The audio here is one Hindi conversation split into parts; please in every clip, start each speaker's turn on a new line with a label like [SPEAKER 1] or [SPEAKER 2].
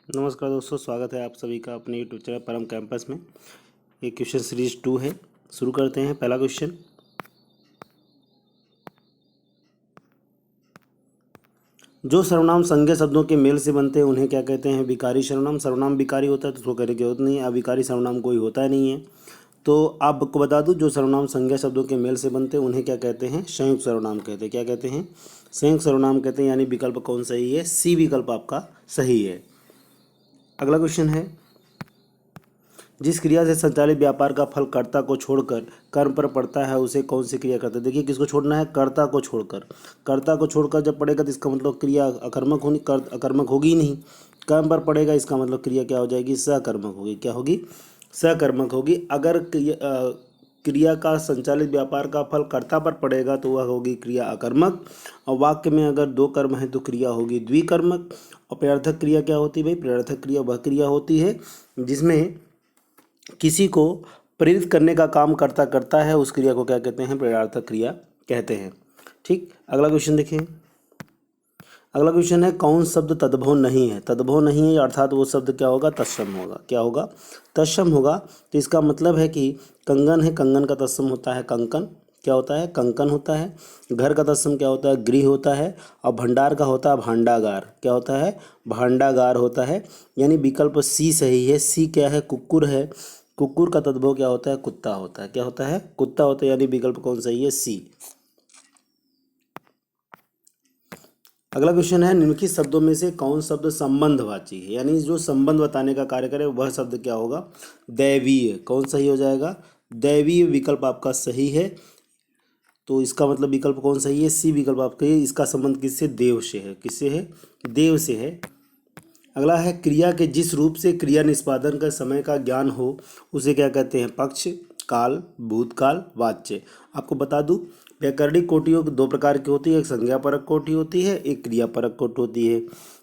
[SPEAKER 1] नमस्कार दोस्तों, स्वागत है आप सभी का अपने यूट्यूब चैनल परम कैंपस में। ये क्वेश्चन सीरीज 2 है। शुरू करते हैं। पहला क्वेश्चन, जो सर्वनाम संज्ञा शब्दों के मेल से बनते हैं उन्हें क्या कहते हैं? विकारी सर्वनाम। सर्वनाम विकारी होता है तो उसको कहने की जरूरत नहीं है। अविकारी सर्वनाम कोई होता नहीं है। तो आपको बता दूं, जो सर्वनाम संज्ञा शब्दों के मेल से बनते हैं उन्हें क्या कहते हैं? संयुक्त सर्वनाम कहते हैं। क्या कहते हैं? संयुक्त सर्वनाम कहते हैं। यानी विकल्प कौन सही है? सी विकल्प आपका सही है। अगला क्वेश्चन है, जिस क्रिया से संचालित व्यापार का फल कर्ता को छोड़कर कर्म पर पड़ता है उसे कौन सी क्रिया कहते हैं? देखिए, किसको छोड़ना है? कर्ता को छोड़कर। कर्ता को छोड़कर जब पड़ेगा तो इसका मतलब क्रिया अकर्मक होनी, अकर्मक होगी ही नहीं। कर्म पर पड़ेगा, इसका मतलब क्रिया क्या हो जाएगी? सकर्मक होगी। क्या होगी? सकर्मक होगी। अगर क्रिया का संचालित व्यापार का फल कर्ता पर पड़ेगा तो वह होगी क्रिया अकर्मक। और वाक्य में अगर दो कर्म है तो क्रिया होगी द्विकर्मक। और प्रेरर्थक क्रिया क्या होती है भाई? प्रेरर्थक क्रिया वह क्रिया होती है जिसमें किसी को प्रेरित करने का काम करता है, उस क्रिया को क्या कहते हैं? प्रेरणार्थक क्रिया कहते हैं। ठीक। अगला क्वेश्चन देखिए। अगला क्वेश्चन है, कौन शब्द तद्भव नहीं है? तद्भव नहीं है अर्थात वो शब्द क्या होगा? तत्सम होगा। क्या होगा? तत्सम होगा। तो इसका मतलब है कि कंगन है, कंगन का तत्सम होता है कंकन। क्या होता है? कंकन होता है। घर का तत्सम क्या होता है? गृह होता है। और भंडार का होता है भांडागार। क्या होता है? भांडागार होता है। यानी विकल्प सी सही है। सी क्या है? कुक्कुर है। कुक्कुर का तद्भव क्या होता है? कुत्ता होता है। क्या होता है? कुत्ता होता है। यानी विकल्प कौन सही है? सी। अगला क्वेश्चन है, निम्नलिखित शब्दों में से कौन शब्द संबंधवाची है? यानी जो संबंध बताने का कार्य करे वह शब्द क्या होगा? दैवीय। कौन सही हो जाएगा? दैवीय विकल्प आपका सही है। तो इसका मतलब विकल्प कौन सही है? सी विकल्प आपका। इसका संबंध किससे? देव से है। किससे है? देव से है। अगला है, क्रिया के जिस रूप से क्रिया निष्पादन का समय का ज्ञान हो उसे क्या कहते हैं? पक्ष, काल, भूतकाल, वाच्य। आपको बता दूं, व्याकरणिक कोटियों दो प्रकार की होती है। एक संज्ञापरक कोटि होती है, एक क्रियापरक कोटि होती है।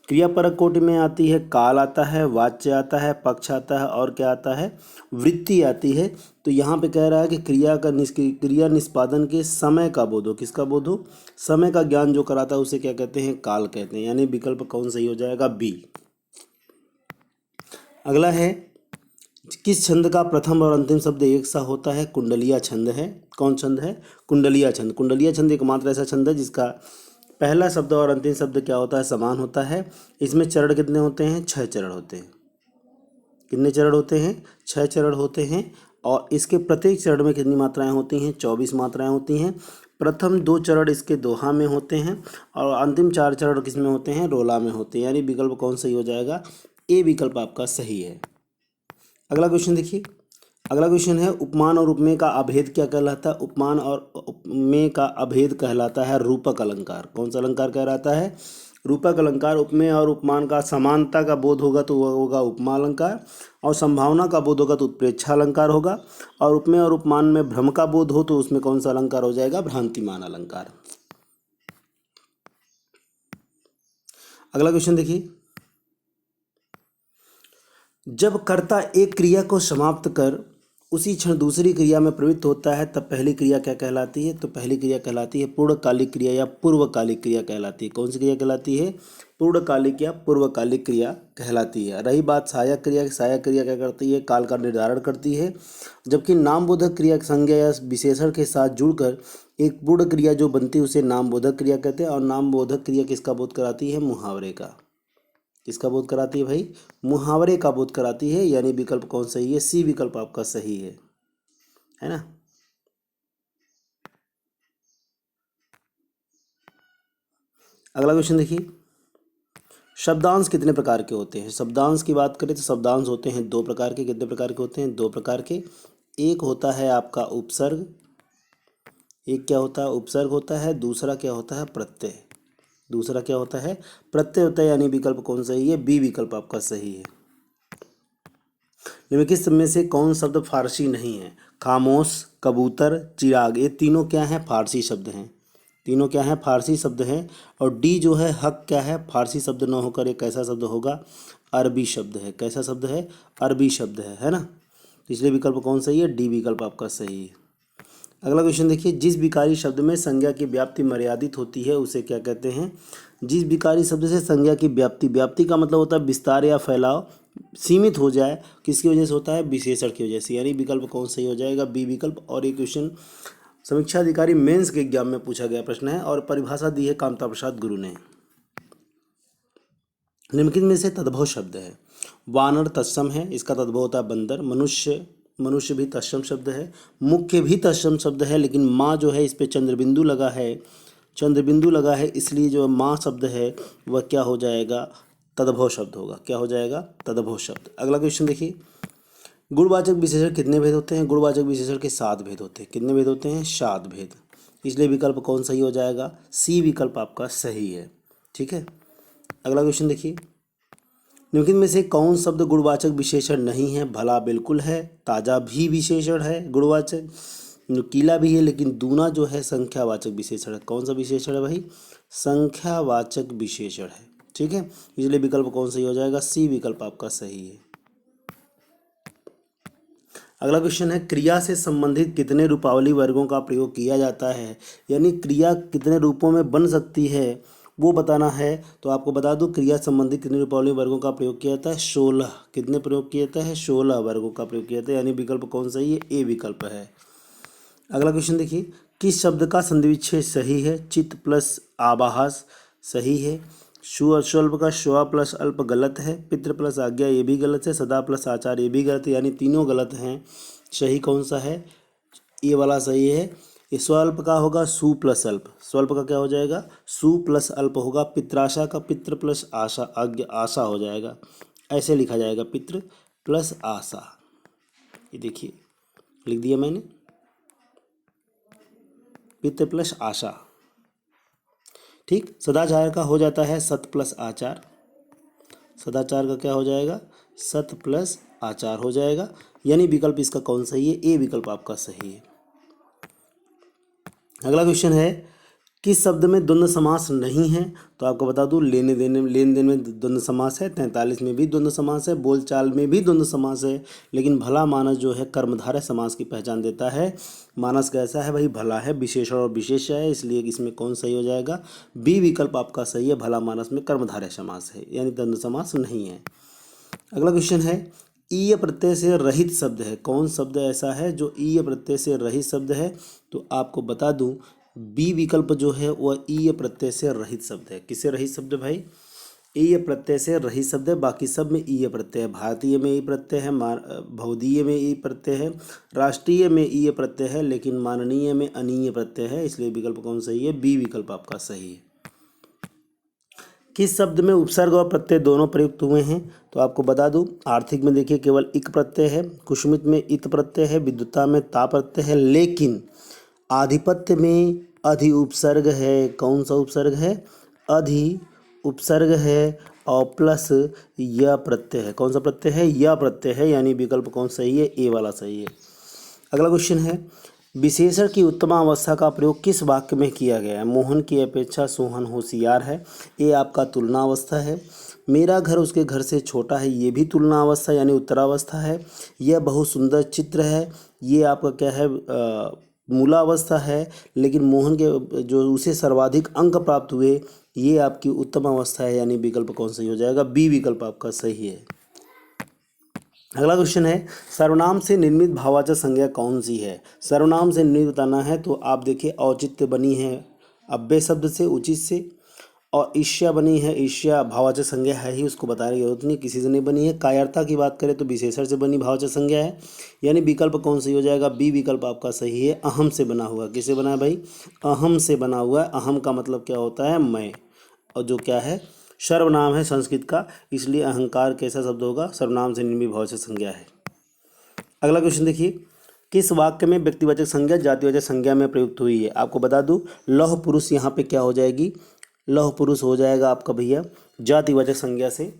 [SPEAKER 1] क्रियापरक कोटि में आती है काल आता है, वाच्य आता है, पक्ष आता है और क्या आता है? वृत्ति आती है। तो यहाँ पे कह रहा है कि क्रिया निष्पादन के समय का बोध हो। किसका बोध हो? समय का ज्ञान जो कराता है उसे क्या कहते हैं? काल कहते हैं। यानी विकल्प कौन सही हो जाएगा? बी। अगला है, किस छंद का प्रथम और अंतिम शब्द एक सा होता है? कुंडलिया छंद है। कौन छंद है? कुंडलिया छंद। कुंडलिया छंद एकमात्र ऐसा छंद है जिसका पहला शब्द और अंतिम शब्द क्या होता है? समान होता है। इसमें चरण कितने होते हैं? 6 चरण होते हैं। कितने चरण होते हैं? 6 चरण होते हैं। और इसके प्रत्येक चरण में कितनी मात्राएं होती हैं? 24 मात्राएं होती हैं। प्रथम 2 चरण इसके दोहा में होते हैं और अंतिम 4 चरण किस में होते हैं? रोला में होते हैं। यानी विकल्प कौन सही हो जाएगा? ए विकल्प आपका सही है। अगला क्वेश्चन देखिए। अगला क्वेश्चन है, उपमान और उपमेय का अभेद क्या कहलाता है? उपमान और उपमेय का अभेद कहलाता है रूपक अलंकार। कौन सा अलंकार कहलाता है? रूपक अलंकार। उपमेय और उपमान का समानता का बोध होगा तो वह होगा उपमा अलंकार। और संभावना का बोध होगा तो उत्प्रेक्षा अलंकार होगा। और उपमेय और उपमान में भ्रम का बोध हो तो उसमें कौन सा अलंकार हो जाएगा? भ्रांतिमान अलंकार। अगला क्वेश्चन देखिए। जब कर्ता एक क्रिया को समाप्त कर उसी क्षण दूसरी क्रिया में प्रवृत्त होता है तब पहली क्रिया क्या कहलाती है? तो पहली क्रिया कहलाती है पूर्णकालिक क्रिया या पूर्वकालिक क्रिया कहलाती है। कौन सी क्रिया कहलाती है? पूर्णकालिक या पूर्वकालिक क्रिया कहलाती है। रही बात सहायक क्रिया की, सहायक क्रिया क्या करती है? काल का निर्धारण करती है। जबकि नामबोधक क्रिया संज्ञा या विशेषण के साथ जुड़कर एक पूर्ण क्रिया जो बनती है उसे नामबोधक क्रिया कहते हैं। और नामबोधक क्रिया किसका बोध कराती है? मुहावरे का। किसका बोध कराती है भाई? मुहावरे का बोध कराती है। यानी विकल्प कौन सही है? सी विकल्प आपका सही है ना। अगला क्वेश्चन देखिए। शब्दांश कितने प्रकार के होते हैं? शब्दांश की बात करें तो शब्दांश होते हैं 2 प्रकार के। कितने प्रकार के होते हैं? 2 प्रकार के। एक होता है आपका उपसर्ग। एक क्या होता है? उपसर्ग होता है। दूसरा क्या होता है? प्रत्यय। दूसरा क्या होता है? प्रत्यय होता है। यानी विकल्प कौन सही है? बी विकल्प आपका सही है। निम्नलिखित में से कौन शब्द फारसी नहीं है? खामोश, कबूतर, चिराग। ये तीनों क्या हैं? फारसी शब्द हैं। तीनों क्या हैं? फारसी शब्द हैं। और डी जो है हक क्या है? फारसी शब्द न होकर एक कैसा शब्द होगा? अरबी शब्द है। कैसा शब्द है? अरबी शब्द है ना। तो इसलिए विकल्प कौन सही है? डी विकल्प आपका सही है। अगला क्वेश्चन देखिए। जिस विकारी शब्द में संज्ञा की व्याप्ति मर्यादित होती है उसे क्या कहते हैं? जिस विकारी शब्द से संज्ञा की व्याप्ति, व्याप्ति का मतलब होता है विस्तार या फैलाव, सीमित हो जाए, किसकी वजह से होता है? विशेषण की वजह से। यानी विकल्प कौन सही हो जाएगा? बी विकल्प। और ये क्वेश्चन समीक्षा अधिकारी मेंस के एग्जाम में पूछा गया प्रश्न है और परिभाषा दी है कामता प्रसाद गुरु ने। निम्नलिखित में से तद्भव शब्द है। वानर तत्सम है, इसका तद्भव होता है बंदर। मनुष्य, मनुष्य भी तत्सम शब्द है। मुख्य भी तत्सम शब्द है, लेकिन माँ जो है इस पे चंद्रबिंदु लगा है, चंद्रबिंदु लगा है, इसलिए जो माँ शब्द है वह क्या हो जाएगा? तद्भव शब्द होगा। क्या हो जाएगा? तद्भव शब्द। अगला क्वेश्चन देखिए, गुणवाचक विशेषण कितने भेद होते हैं? गुणवाचक विशेषण के 7 भेद होते हैं। कितने भेद होते हैं? 7 भेद। इसलिए विकल्प कौन सही हो जाएगा? सी विकल्प आपका सही है। ठीक है। अगला क्वेश्चन देखिए, निम्नलिखित में से कौन शब्द गुणवाचक विशेषण नहीं है? भला बिल्कुल है, ताजा भी विशेषण है गुणवाचक, नुकीला भी है, लेकिन दूना जो है संख्यावाचक विशेषण है। कौन सा विशेषण है भाई? संख्यावाचक विशेषण है। ठीक है, इसलिए विकल्प कौन सही हो जाएगा? सी विकल्प आपका सही है। अगला क्वेश्चन है, क्रिया से संबंधित कितने रूपावली वर्गों का प्रयोग किया जाता है? यानी क्रिया कितने रूपों में बन सकती है वो बताना है। तो आपको बता दूं, क्रिया संबंधित कितने रूपावली वर्गों का प्रयोग किया जाता है? 16। कितने प्रयोग किया जाता है? 16 वर्गों का प्रयोग किया जाता है। यानी विकल्प कौन सही है? ए विकल्प है। अगला क्वेश्चन देखिए, किस शब्द का संधिविच्छेद सही है? चित्त प्लस आभास सही है। स्वल्प का स्व प्लस अल्प गलत है। पितृ प्लस आज्ञा ये भी गलत है। सदा प्लस आचार ये भी गलत है। यानी तीनों गलत हैं। सही कौन सा है? ये वाला सही है। ये स्वल्प का होगा सु प्लस अल्प। स्वल्प का क्या हो जाएगा? सु प्लस अल्प होगा। पित्राशा का पितृ प्लस आशा, आज्ञा आशा हो जाएगा। ऐसे लिखा जाएगा, पितृ प्लस आशा। ये देखिए लिख दिया मैंने, पितृ प्लस आशा। ठीक। सदाचार का हो जाता है सत प्लस आचार। सदाचार का क्या हो जाएगा? सत प्लस आचार हो जाएगा। यानी विकल्प इसका कौन सही है? ए विकल्प आपका सही है। अगला क्वेश्चन है, किस शब्द में द्वंद्व समास नहीं है? तो आपको बता दूं, लेने देने लेन देन में द्वंद्व समास है, 43 में भी द्वंद्व समास है, बोलचाल में भी द्वंद्व समास है, लेकिन भला मानस जो है कर्मधारय समास की पहचान देता है। मानस कैसा है भाई? भला है, विशेषण और विशेष है, इसलिए इसमें कौन सही हो जाएगा? बी विकल्प आपका सही है। भला मानस में कर्मधारय समास है, यानी द्वंद्व समास नहीं है। अगला क्वेश्चन है, ईय प्रत्यय से रहित शब्द है। कौन शब्द ऐसा है जो ईय प्रत्यय से रहित शब्द है? तो आपको बता दूं, बी विकल्प जो है वह ईय प्रत्यय से रहित शब्द है। किससे रहित शब्द भाई? ईय प्रत्यय से रहित शब्द है। बाकी सब में ईय प्रत्यय है। भारतीय में ई प्रत्यय है, भौदीय में ई प्रत्यय है, राष्ट्रीय में ईय प्रत्यय है, लेकिन माननीय में अनीय प्रत्यय है। इसलिए विकल्प कौन सही है? बी विकल्प आपका सही है। किस शब्द में उपसर्ग और प्रत्यय दोनों प्रयुक्त हुए हैं? तो आपको बता दूं, आर्थिक में देखिए केवल इक प्रत्यय है, कुसुमित में इत प्रत्यय है, विद्युता में ता प्रत्यय है, लेकिन आधिपत्य में अधि उपसर्ग है। कौन सा उपसर्ग है? अधि उपसर्ग है और प्लस य प्रत्यय है। कौन सा प्रत्यय है? य प्रत्यय है। यानी विकल्प कौन सही है? ए वाला सही है। अगला क्वेश्चन है, विशेषण की उत्तमावस्था का प्रयोग किस वाक्य में किया गया है? मोहन की अपेक्षा सोहन होशियार है, ये आपका तुलनावस्था है। मेरा घर उसके घर से छोटा है, ये भी तुलनावस्था यानी उत्तरावस्था है। यह बहुत सुंदर चित्र है, ये आपका क्या है? मूलावस्था है। लेकिन मोहन के जो उसे सर्वाधिक अंक प्राप्त हुए, ये आपकी उत्तम अवस्था है। यानी विकल्प कौन सही हो जाएगा? बी विकल्प आपका सही है। अगला क्वेश्चन है, सर्वनाम से निर्मित भाववाचक संज्ञा कौन सी है? सर्वनाम से निर्मित बताना है तो आप देखिए, औचित्य बनी है अव्यय शब्द से, उचित से, और ईर्ष्या बनी है, ईर्ष्या भाववाचक संज्ञा है ही, उसको बताने की जरूरत नहीं, किसी से नहीं बनी है। कायरता की बात करें तो विशेषण से बनी भाववाचक संज्ञा है। यानी विकल्प कौन सही हो जाएगा? बी विकल्प आपका सही है। अहम से बना हुआ। किससे बना है भाई? अहम से बना हुआ है। अहम का मतलब क्या होता है? मैं। और जो क्या है? सर्वनाम है संस्कृत का, इसलिए अहंकार कैसा शब्द होगा? सर्वनाम से निर्मित भाववाचक संज्ञा है। अगला क्वेश्चन देखिए, किस वाक्य में व्यक्तिवाचक संज्ञा जातिवाचक संज्ञा में प्रयुक्त हुई है? आपको बता दूं, लौह पुरुष यहाँ पे क्या हो जाएगी? लौह पुरुष हो जाएगा आपका भैया जातिवाचक संज्ञा से,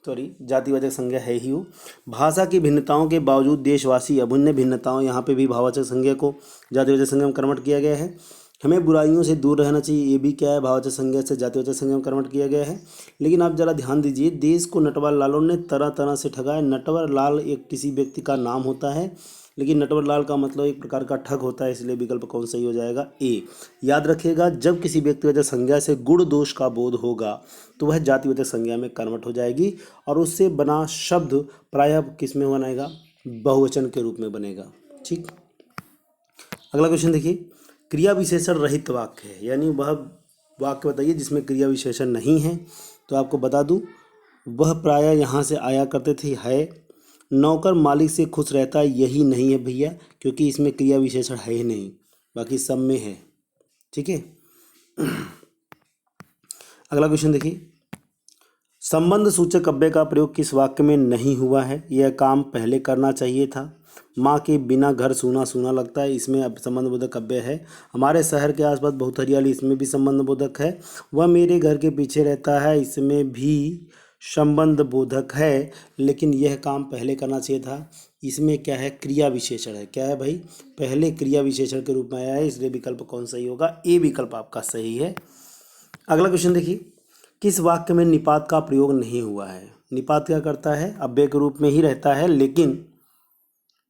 [SPEAKER 1] जातिवाचक संज्ञा है ही वो। भाषा की भिन्नताओं के बावजूद देशवासी अभिन्न भिन्नताओं, यहाँ पे भी भाववाचक संज्ञा को जातिवाचक संज्ञा में कन्वर्ट किया गया है। हमें बुराइयों से दूर रहना चाहिए, ये भी क्या है? भाववाचक संज्ञा से जातिवाचक संज्ञा में कन्वर्ट किया गया है। लेकिन आप जरा ध्यान दीजिए, देश को नटवर लालों ने तरह तरह से ठगा है। नटवर लाल एक किसी व्यक्ति का नाम होता है, लेकिन नटवर लाल का मतलब एक प्रकार का ठग होता है, इसलिए विकल्प कौन सही हो जाएगा? ए। याद रखिएगा, जब किसी व्यक्तिवाचक संज्ञा से गुण दोष का बोध होगा तो वह जातिवाचक संज्ञा में कन्वर्ट हो जाएगी और उससे बना शब्द प्रायः किस में बनेगा? बहुवचन के रूप में बनेगा। ठीक। अगला क्वेश्चन देखिए, क्रिया विशेषण रहित वाक्य है, यानी वह वाक्य बताइए जिसमें क्रिया विशेषण नहीं है। तो आपको बता दूं, वह प्रायः यहाँ से आया करते थे, है। नौकर मालिक से खुश रहता है, यही नहीं है भैया, क्योंकि इसमें क्रिया विशेषण है ही नहीं, बाकी सब में है। ठीक है। अगला क्वेश्चन देखिए, संबंध सूचक अव्यय का प्रयोग किस वाक्य में नहीं हुआ है? यह काम पहले करना चाहिए था। माँ के बिना घर सूना सूना लगता है, इसमें अब संबंध बोधक अव्यय है। हमारे शहर के आसपास बहुत हरियाली, इसमें भी संबंध बोधक है। वह मेरे घर के पीछे रहता है, इसमें भी संबंध बोधक है। लेकिन यह काम पहले करना चाहिए था, इसमें क्या है? क्रिया विशेषण है। क्या है भाई? पहले क्रिया विशेषण के रूप में आया है, इसलिए विकल्प कौन सही होगा? ए विकल्प आपका सही है। अगला क्वेश्चन देखिए, किस वाक्य में निपात का प्रयोग नहीं हुआ है? निपात क्या करता है? अव्यय के रूप में ही रहता है, लेकिन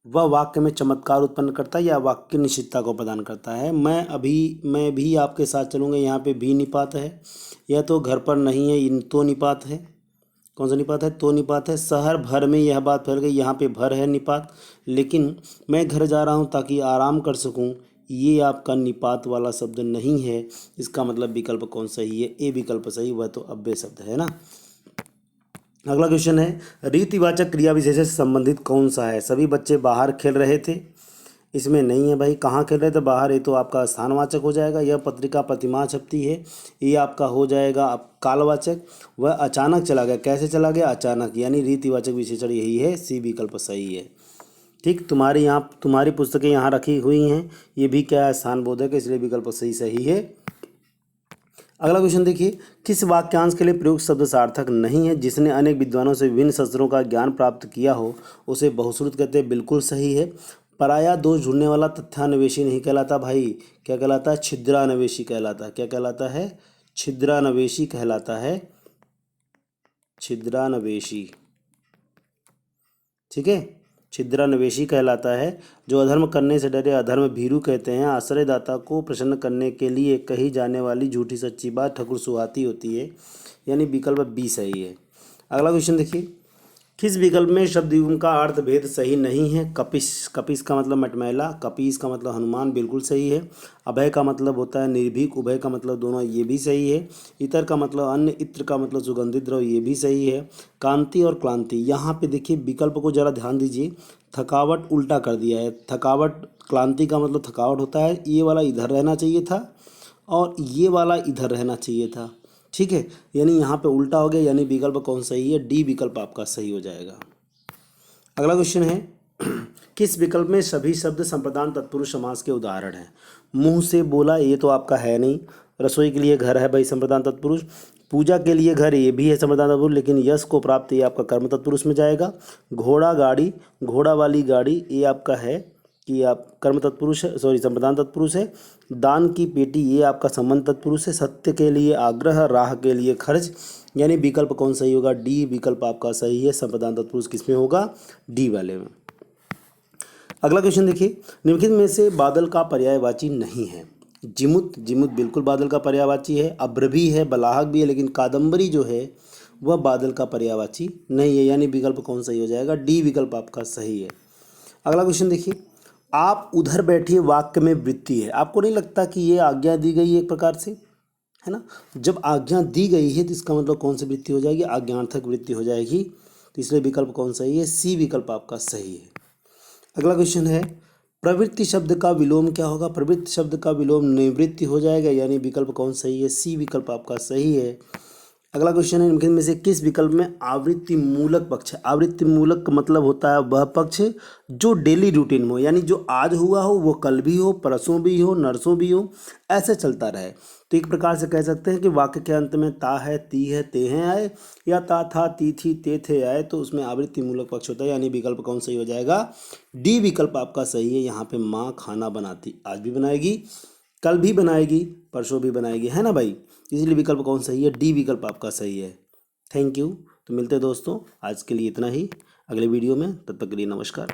[SPEAKER 1] वह वाक्य में चमत्कार उत्पन्न करता है या वाक्य की निश्चितता को प्रदान करता है। मैं भी आपके साथ चलूँगा, यहाँ पे भी निपात है। यह तो घर पर नहीं है, इन तो निपात है। कौन सा निपात है? तो निपात है। शहर भर में यह बात फैल गई, यहाँ पे भर है निपात। लेकिन मैं घर जा रहा हूँ ताकि आराम कर सकूँ, ये आपका निपात वाला शब्द नहीं है। इसका मतलब विकल्प कौन सही है? ए विकल्प सही, वह तो अव्यय शब्द है ना। अगला क्वेश्चन है, रीतिवाचक क्रिया विशेषण से संबंधित कौन सा है? सभी बच्चे बाहर खेल रहे थे, इसमें नहीं है भाई। कहाँ खेल रहे थे? बाहर। ये तो आपका स्थानवाचक हो जाएगा। यह पत्रिका प्रतिमाह छपती है, ये आपका हो जाएगा कालवाचक। वह अचानक चला गया, कैसे चला गया? अचानक, यानी रीतिवाचक विशेषण यही है, सी विकल्प सही है। ठीक, तुम्हारी पुस्तकें यहाँ रखी हुई हैं, ये भी क्या है? स्थानबोधक है, इसलिए विकल्प सही है। अगला क्वेश्चन देखिए, किस वाक्यांश के लिए प्रयुक्त शब्द सार्थक नहीं है? जिसने अनेक विद्वानों से विभिन्न शास्त्रों का ज्ञान प्राप्त किया हो उसे बहुश्रुत कहते हैं, बिल्कुल सही है। पराया दोष ढूंढने वाला तथ्यान्वेषी नहीं कहलाता भाई, क्या कहलाता है? छिद्रान्वेषी कहलाता है। क्या कहलाता है? छिद्रान्वेषी कहलाता है, छिद्रान्वेषी। ठीक है, छिद्रान्वेषी कहलाता है। जो अधर्म करने से डरे अधर्म भीरु कहते हैं। आश्रयदाता को प्रसन्न करने के लिए कही जाने वाली झूठी सच्ची बात ठकुर सुहाती होती है, यानी विकल्प बी सही है। अगला क्वेश्चन देखिए, किस विकल्प में शब्द युग्म का अर्थ भेद सही नहीं है? कपिश, कपिश का मतलब मटमैला, कपीस का मतलब हनुमान, बिल्कुल सही है। अभय का मतलब होता है निर्भीक, उभय का मतलब दोनों, ये भी सही है। इतर का मतलब अन्य, इत्र का मतलब सुगंधित द्रव्य, ये भी सही है। कांति और क्लांति, यहाँ पे देखिए विकल्प को जरा ध्यान दीजिए, थकावट उल्टा कर दिया है। थकावट, क्लांति का मतलब थकावट होता है, ये वाला इधर रहना चाहिए था और ये वाला इधर रहना चाहिए था। ठीक है, यानी यहाँ पे उल्टा हो गया, यानी विकल्प कौन सही है? डी विकल्प आपका सही हो जाएगा। अगला क्वेश्चन है, किस विकल्प में सभी शब्द संप्रदान तत्पुरुष समास के उदाहरण हैं? मुंह से बोला, ये तो आपका है नहीं। रसोई के लिए घर है भाई, संप्रदान तत्पुरुष। पूजा के लिए घर, ये भी है संप्रदान तत्पुरुष, लेकिन यश को प्राप्त, ये आपका कर्म तत्पुरुष में जाएगा। घोड़ा गाड़ी, घोड़ा वाली गाड़ी, ये आपका है कि आप कर्म तत्पुरुष है, सॉरी संप्रदान तत्पुरुष है। दान की पेटी, ये आपका संबंध तत्पुरुष है। सत्य के लिए आग्रह, राह के लिए खर्च, यानी विकल्प कौन सही होगा? डी विकल्प आपका सही है। संप्रदान तत्पुरुष किस में होगा? डी वाले में। अगला क्वेश्चन देखिए, निम्नलिखित में से बादल का पर्यायवाची नहीं है? जिमुत, जिमुत बिल्कुल बादल का पर्यायवाची है। अभ्र भी है, बलाहक भी है, लेकिन कादम्बरी जो है वह बादल का पर्यायवाची नहीं है, यानी विकल्प कौन सही हो जाएगा? डी विकल्प आपका सही है। अगला क्वेश्चन देखिए, आप उधर बैठिए वाक्य में वृत्ति है। आपको नहीं लगता कि ये आज्ञा दी गई है एक प्रकार से, है ना? जब आज्ञा दी गई है तो इसका मतलब कौन सी वृत्ति हो जाएगी? आज्ञार्थक वृत्ति हो जाएगी। तो इसलिए विकल्प कौन सही है? सी विकल्प आपका सही है। अगला क्वेश्चन है, प्रवृत्ति शब्द का विलोम क्या होगा? प्रवृत्ति शब्द का विलोम निवृत्ति हो जाएगा, यानी विकल्प कौन सही है? सी विकल्प आपका सही है। अगला क्वेश्चन है, निम्नलिखित में से किस विकल्प में आवृत्ति मूलक पक्ष है? आवृत्ति मूलक का मतलब होता है वह पक्ष जो डेली रूटीन में हो, यानी जो आज हुआ हो वो कल भी हो, परसों भी हो, नरसों भी हो, ऐसे चलता रहे। तो एक प्रकार से कह सकते हैं कि वाक्य के अंत में ता है, ती है, ते हैं आए, या ता था, ती थी, ते थे आए, तो उसमें आवृत्ति मूलक पक्ष होता है, यानी विकल्प कौन सही हो जाएगा? डी विकल्प आपका सही है। यहाँ पे माँ खाना बनाती, आज भी बनाएगी, कल भी बनाएगी, परसों भी बनाएगी, है ना भाई? इसलिए विकल्प कौन सही है? डी विकल्प आपका सही है। Thank you. तो मिलते हैं दोस्तों, आज के लिए इतना ही, अगले वीडियो में। तब तक के लिए नमस्कार।